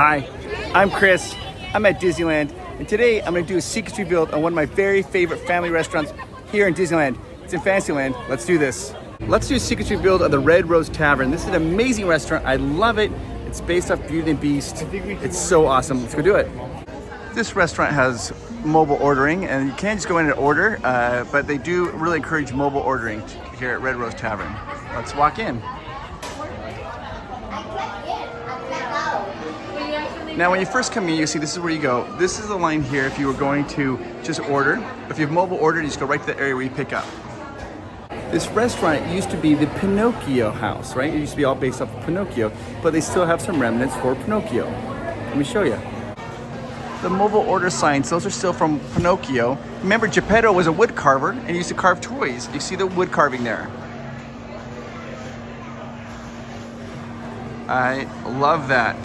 Hi, I'm Chris. I'm at Disneyland, and today I'm going to do a secret reveal on one of my very favorite family restaurants here in Disneyland. It's in Fantasyland. Let's do this. Let's do a secret reveal of the Red Rose Tavern. This is an amazing restaurant. I love it. It's based off Beauty and the Beast. It's so awesome. Let's go do it. This restaurant has mobile ordering, and you can't just go in and order, but they do really encourage mobile ordering here at Red Rose Tavern. Let's walk in. Now, when you first come in, you see this is where you go. This is the line here if you were going to just order. If you have mobile order, you just go right to the area where you pick up. This restaurant used to be the Pinocchio house, right? It used to be all based off of Pinocchio, but they still have some remnants for Pinocchio. Let me show you. The mobile order signs, those are still from Pinocchio. Remember, Geppetto was a wood carver and he used to carve toys. You see the wood carving there. I love that.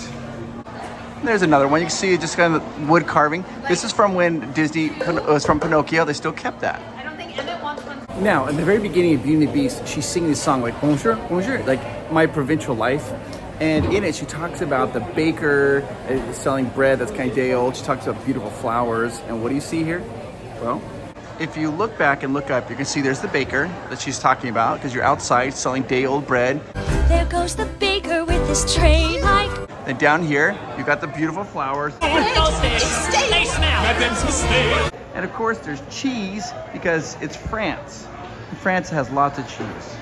There's another one. You can see just kind of wood carving. This is from when Disney was from Pinocchio. They still kept that. I don't think Annette wants one. Now, at the very beginning of Beauty and the Beast, she's singing this song like bonjour, bonjour, like my provincial life. And in it, she talks about the baker selling bread that's kind of day old. She talks about beautiful flowers. And what do you see here? Well, if you look back and look up, you can see there's the baker that she's talking about because you're outside selling day old bread. There goes the baker with his tray light. And down here, you've got the beautiful flowers. They smell. And of course, there's cheese because it's France. France has lots of cheese.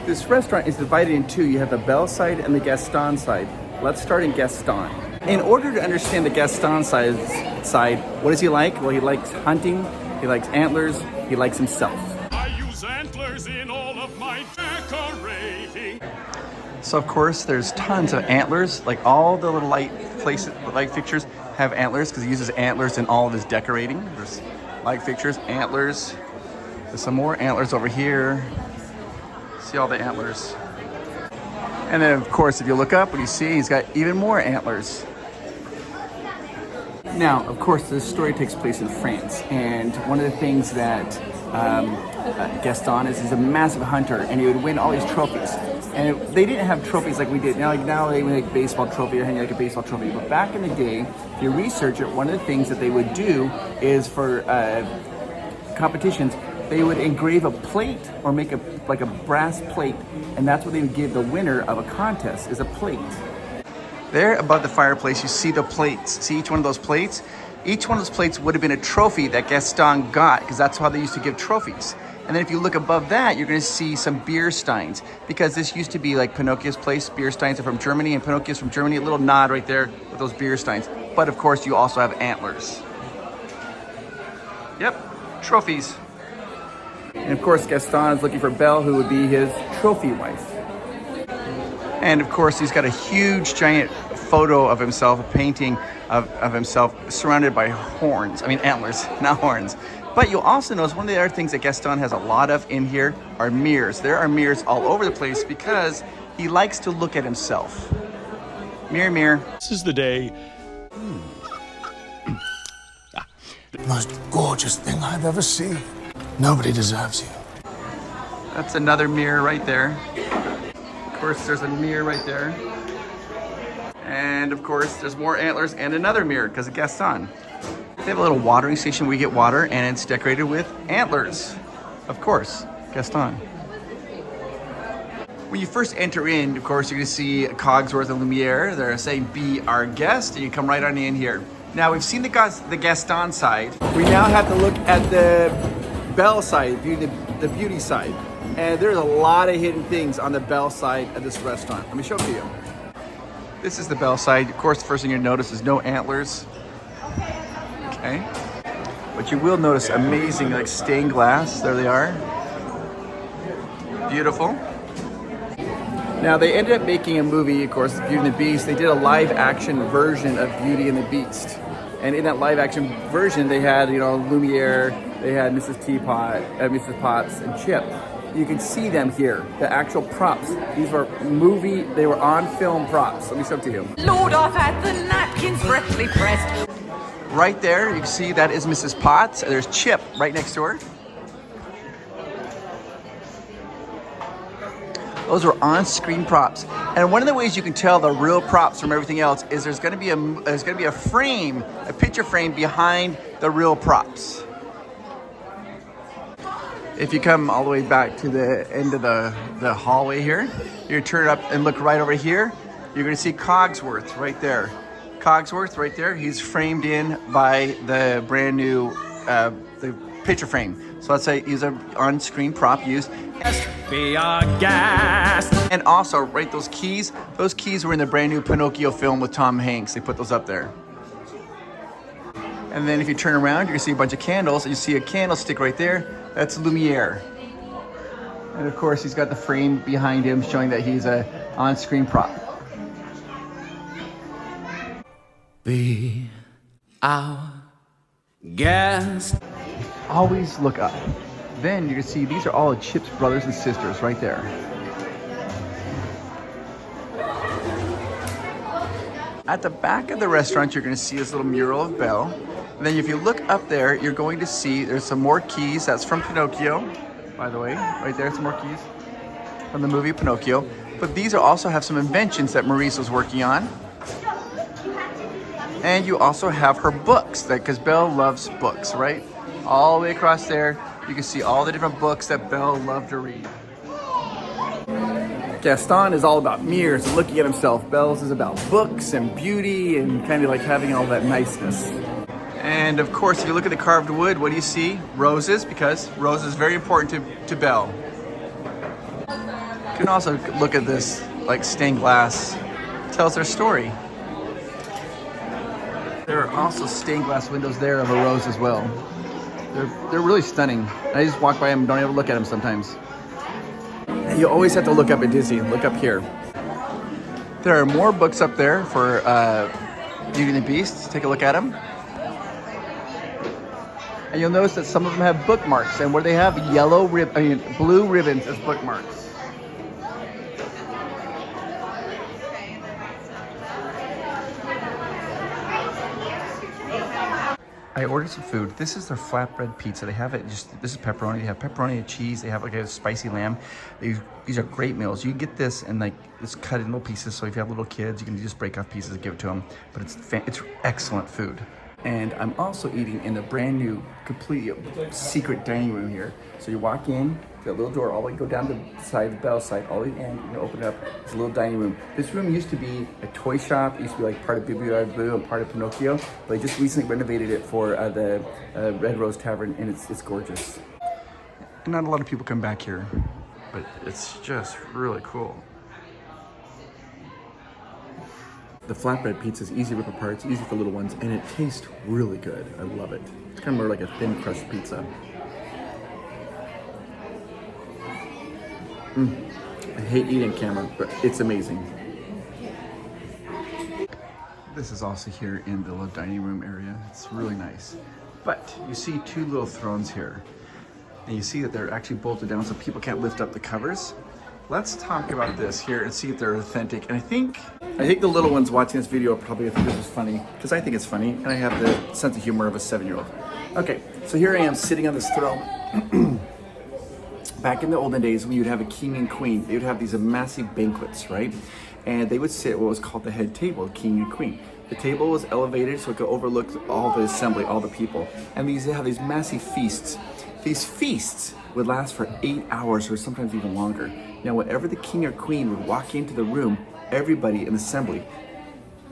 This restaurant is divided in two. You have the Belle side and the Gaston side. Let's start in Gaston. In order to understand the Gaston side, what does he like? Well, he likes hunting, he likes antlers, he likes himself. I use antlers in all of my decorating. So of course, there's tons of antlers. Like all the little light fixtures have antlers because he uses antlers in all of his decorating. There's light fixtures, antlers. There's some more antlers over here. See all the antlers. And then of course, if you look up, what you see, he's got even more antlers. Now, of course, this story takes place in France, and one of the things that Gaston is he's a massive hunter, and he would win all these trophies. And they didn't have trophies like we did. Now they make a baseball trophy or hang like a baseball trophy. But back in the day, if you research it, one of the things that they would do is for competitions, they would engrave a plate or make a brass plate, and that's what they would give the winner of a contest is a plate. There above the fireplace, you see the plates. See each one of those plates? Each one of those plates would have been a trophy that Gaston got, because that's how they used to give trophies. And then if you look above that, you're going to see some beer steins, because this used to be like Pinocchio's place. Beer steins are from Germany, and Pinocchio's from Germany. A little nod right there with those beer steins. But of course, you also have antlers. Yep, trophies. And of course, Gaston is looking for Belle, who would be his trophy wife. And of course, he's got a huge, giant photo of himself, a painting of himself surrounded by horns. I mean, antlers, not horns. But you'll also notice one of the other things that Gaston has a lot of in here are mirrors. There are mirrors all over the place because he likes to look at himself. Mirror, mirror. This is the day. The most gorgeous thing I've ever seen. Nobody deserves you. That's another mirror right there. Of course, there's a mirror right there. And of course, there's more antlers and another mirror because of Gaston. They have a little watering station where you get water, and it's decorated with antlers. Of course, Gaston. When you first enter in, of course, you're going to see Cogsworth and Lumiere. They're saying, "Be our guest," and you come right on in here. Now, we've seen the Gaston side. We now have to look at the Belle side, the beauty side. And there's a lot of hidden things on the Belle side of this restaurant. Let me show it to you. This is the Belle side. Of course, the first thing you'll notice is no antlers. Okay. But you will notice amazing like stained glass. There they are. Beautiful. Now, they ended up making a movie, of course, Beauty and the Beast. They did a live action version of Beauty and the Beast. And in that live action version, they had, Lumiere, they had Mrs. Potts and Chip. You can see them here, the actual props. These were they were on film props. Let me show it to you. Lord, I've had the napkins breathly pressed. Right there, you can see that is Mrs. Potts. There's Chip right next to her. Those are on-screen props. And one of the ways you can tell the real props from everything else is there's going to be a frame, a picture frame behind the real props. If you come all the way back to the end of the hallway here, you turn up and look right over here, you're going to see Cogsworth right there. Cogsworth right there, he's framed in by the brand new the picture frame. So let's say he's an on-screen prop used. Be our guest. And also, right, those keys were in the brand new Pinocchio film with Tom Hanks. They put those up there. And then if you turn around, you're gonna see a bunch of candles. You see a candlestick right there. That's Lumiere. And of course, he's got the frame behind him showing that he's a on-screen prop. Be our guest. Always look up. Then you're gonna see these are all Chip's brothers and sisters right there. At the back of the restaurant, you're gonna see this little mural of Belle. And then if you look up there, you're going to see there's some more keys. That's from Pinocchio, by the way. Right there, some more keys from the movie Pinocchio. But these also have some inventions that Maurice was working on. And you also have her books, because Belle loves books, right? All the way across there, you can see all the different books that Belle loved to read. Gaston is all about mirrors and looking at himself. Belle's is about books and beauty and kind of like having all that niceness. And of course, if you look at the carved wood, what do you see? Roses, because rose is very important to Belle. You can also look at this like stained glass. It tells their story. There are also stained glass windows there of a rose as well. They're really stunning. I just walk by them and don't even look at them sometimes. And you always have to look up at Disney. Look up here. There are more books up there for Beauty and the Beast. Take a look at them. And you'll notice that some of them have bookmarks. And where they have blue ribbons as bookmarks. I ordered some food. This is their flatbread pizza. They have it this is pepperoni. They have pepperoni and cheese. They have like a spicy lamb. These are great meals. You get this and like it's cut in little pieces. So if you have little kids, you can just break off pieces and give it to them. But it's excellent food. And I'm also eating in the brand new, completely secret dining room here. So you walk in, that little door, all the way go down the side, the Belle side, all the way in, you open it up, it's a little dining room. This room used to be a toy shop, it used to be like part of Bibliothèque Bleu and part of Pinocchio, but I just recently renovated it for the Red Rose Tavern, and it's gorgeous. And not a lot of people come back here, but it's just really cool. The flatbread pizza is easy to rip apart, it's easy for little ones, and it tastes really good. I love it. It's kind of more like a thin crust pizza. I hate eating camera, but it's amazing. This is also here in the little dining room area. It's really nice. But you see two little thrones here. And you see that they're actually bolted down so people can't lift up the covers. Let's talk about this here and see if they're authentic. And I think the little ones watching this video probably think this is funny, because I think it's funny, and I have the sense of humor of a 7-year-old. Okay, so here I am sitting on this throne. Back in the olden days, when you'd have a king and queen, they would have these massive banquets, right? And they would sit at what was called the head table, king and queen. The table was elevated so it could overlook all the assembly, all the people. And they have these massive feasts. These feasts would last for 8 hours or sometimes even longer. Now, whenever the king or queen would walk into the room, everybody in the assembly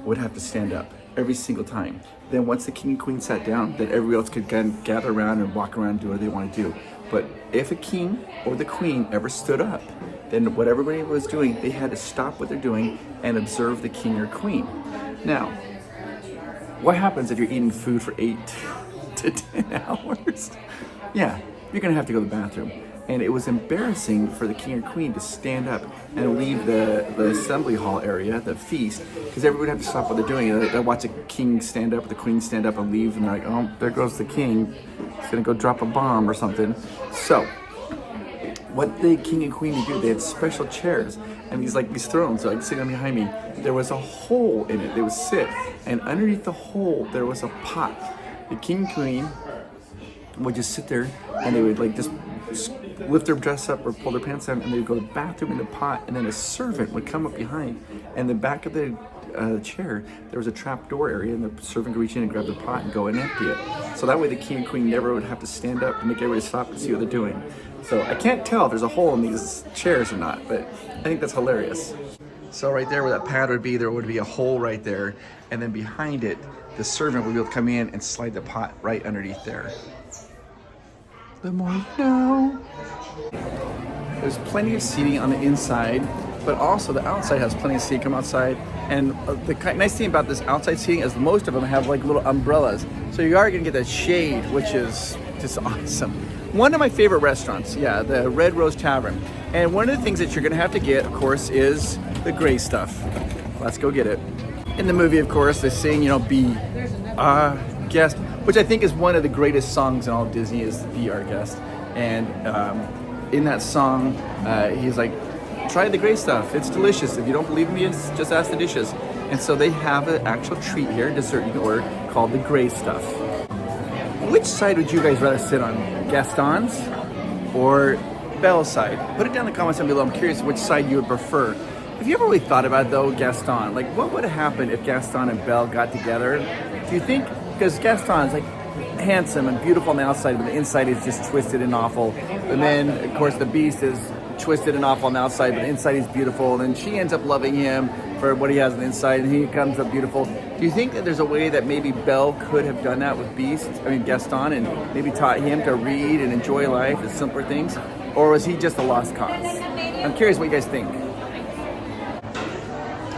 would have to stand up every single time. Then once the king and queen sat down, then everybody else could gather around and walk around and do what they want to do. But if a king or the queen ever stood up, then what everybody was doing, they had to stop what they're doing and observe the king or queen. Now, what happens if you're eating food for 8 to 10 hours? Yeah, you're gonna have to go to the bathroom. And it was embarrassing for the king or queen to stand up and leave the assembly hall area, the feast, because everybody would have to stop what they're doing. They'd watch the king stand up, the queen stand up and leave, and they're like, oh, there goes the king. He's gonna go drop a bomb or something. So, what the king and queen would do, they had special chairs and these thrones, like sitting behind me. There was a hole in it. They would sit, and underneath the hole there was a pot. The king and queen would just sit there, and they would just lift their dress up or pull their pants down, and they'd go to the bathroom in the pot, and then a servant would come up behind, and the back of the chair, there was a trap door area, and the servant could reach in and grab the pot and go and empty it. So that way the king and queen never would have to stand up and make everybody stop to see what they're doing. So I can't tell if there's a hole in these chairs or not, but I think that's hilarious. So right there where that pad would be, there would be a hole right there, and then behind it, the servant would be able to come in and slide the pot right underneath there. The more you know. There's plenty of seating on the inside, but also the outside has plenty of seating. Come outside, and the nice thing about this outside seating is most of them have like little umbrellas, so you are gonna get that shade, which is just awesome. One of my favorite restaurants, yeah, the Red Rose Tavern. And one of the things that you're gonna have to get, of course, is the gray stuff. Let's go get it. In the movie, of course, they sing, you know, be our guest, which I think is one of the greatest songs in all of Disney, is Be Our Guest. And in that song, he's like, try the gray stuff, it's delicious. If you don't believe me, just ask the dishes. And so they have an actual treat here, dessert you can order, called the gray stuff. Which side would you guys rather sit on? Gaston's or Belle's side? Put it down in the comments down below. I'm curious which side you would prefer. Have you ever really thought about, though, Gaston? Like, what would have happened if Gaston and Belle got together? Do you think, because Gaston's like handsome and beautiful on the outside, but the inside is just twisted and awful. And then, of course, the Beast is twisted and awful on the outside, but the inside is beautiful. And then she ends up loving him for what he has on the inside, and he comes up beautiful. Do you think that there's a way that maybe Belle could have done that with Gaston, and maybe taught him to read and enjoy life, the simpler things? Or was he just a lost cause? I'm curious what you guys think.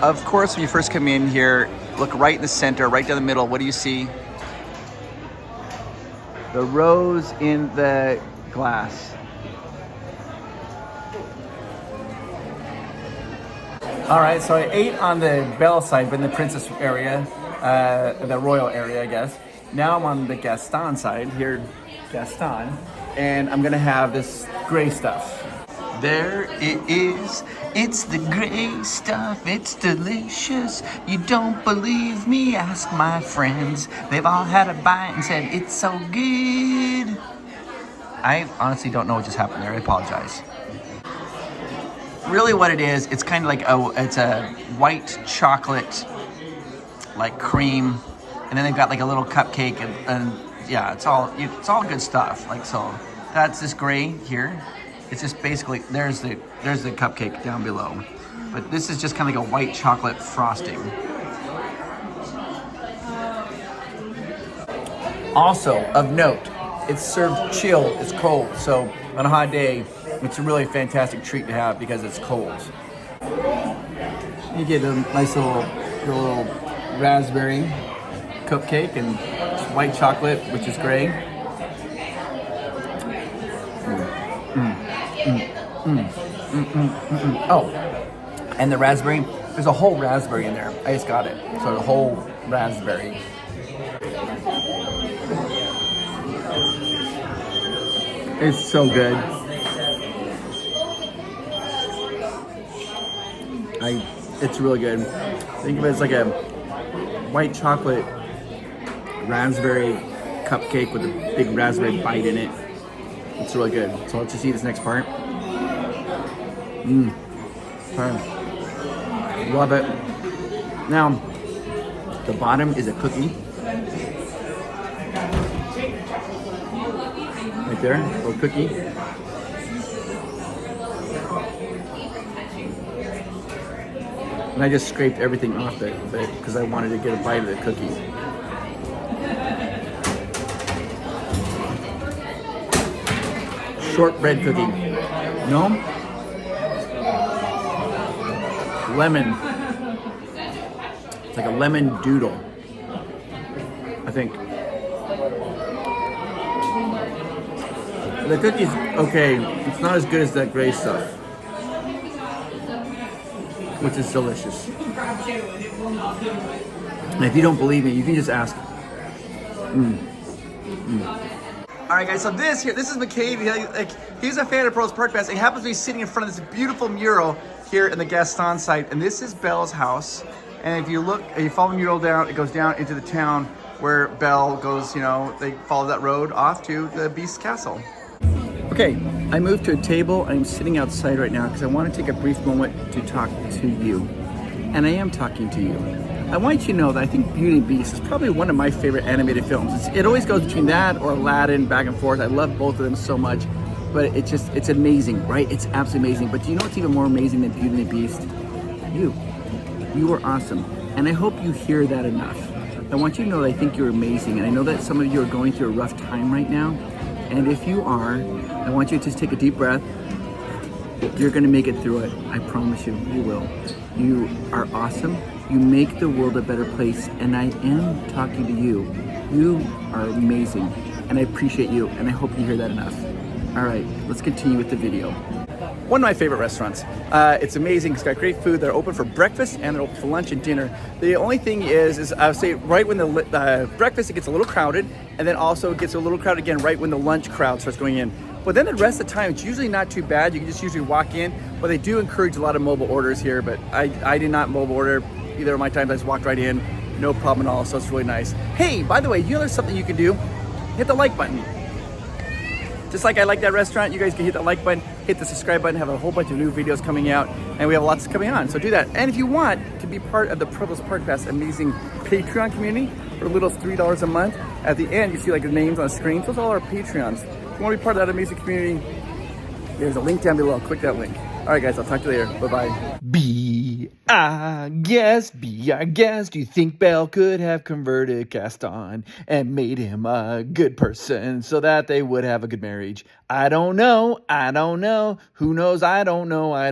Of course, when you first come in here, look right in the center, right down the middle. What do you see? The rose in the glass. All right, so I ate on the Belle side, but in the princess area, the royal area, I guess. Now I'm on the Gaston side, here, Gaston, and I'm gonna have this gray stuff. There it is, it's the gray stuff, it's delicious. You don't believe me, ask my friends. They've all had a bite and said, it's so good. I honestly don't know what just happened there, I apologize. Really what it is, it's kind of like it's a white chocolate, like cream, and then they've got like a little cupcake, and yeah, it's all good stuff. Like, so that's this gray here. It's just basically, there's the cupcake down below. But this is just kind of like a white chocolate frosting. Also, of note, it's served chilled, it's cold. So on a hot day, it's a really fantastic treat to have because it's cold. You get a nice little raspberry cupcake and white chocolate, which is gray. Oh, and the raspberry, there's a whole raspberry in there. I just got it. So the whole raspberry. It's so good. It's really good. Think of it as like a white chocolate raspberry cupcake with a big raspberry bite in it. It's really good. So let's just eat this next part. Love it. Now, the bottom is a cookie. Right there, a little cookie. And I just scraped everything off it because I wanted to get a bite of the cookie. Shortbread cookie. No? Lemon. It's like a lemon doodle, I think. The cookie's okay. It's not as good as that gray stuff, which is delicious. And if you don't believe me, you can just ask. All right, guys, so this is McCabe. He's a fan of PROVOST Park Pass. He happens to be sitting in front of this beautiful mural here in the Gaston site, and this is Belle's house. And if you look, you follow the mural down, it goes down into the town where Belle goes, you know, they follow that road off to the Beast Castle. Okay, Okay, I moved to a table. I'm sitting outside right now because I want to take a brief moment to talk to you. And I am talking to you. I want you to know that I think Beauty and the Beast is probably one of my favorite animated films. It always goes between that or Aladdin, back and forth. I love both of them so much. But it's amazing, right? It's absolutely amazing. But do you know what's even more amazing than Beauty and the Beast? You. You are awesome. And I hope you hear that enough. I want you to know that I think you're amazing. And I know that some of you are going through a rough time right now. And if you are, I want you to just take a deep breath. You're gonna make it through it. I promise you, you will. You are awesome. You make the world a better place. And I am talking to you. You are amazing. And I appreciate you. And I hope you hear that enough. All right, let's continue with the video. One of my favorite restaurants. It's amazing. It's got great food. They're open for breakfast and they're open for lunch and dinner. The only thing is I would say right when the breakfast it gets a little crowded, and then also it gets a little crowded again right when the lunch crowd starts going in. But then the rest of the time, it's usually not too bad. You can just usually walk in. But they do encourage a lot of mobile orders here. But I did not mobile order either of my times. I just walked right in, no problem at all. So it's really nice. Hey, by the way, you know there's something you can do? Hit the like button. Just like I like that restaurant, you guys can hit the like button, hit the subscribe button, have a whole bunch of new videos coming out, and we have lots coming on, so do that. And if you want to be part of the PROVOST Park Pass amazing Patreon community for a little $3 a month, at the end you see like the names on the screen, those are all our Patreons. If you want to be part of that amazing community, there's a link down below, click that link. All right guys, I'll talk to you later, bye-bye. Be our guest. Do you think Belle could have converted Gaston and made him a good person so that they would have a good marriage? I don't know. Who knows? I don't know. I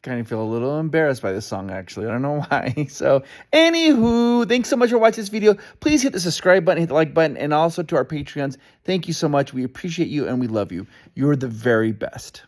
kind of feel a little embarrassed by this song, actually. I don't know why. So, anywho, thanks so much for watching this video. Please hit the subscribe button, hit the like button, and also to our Patreons, thank you so much. We appreciate you and we love you. You're the very best.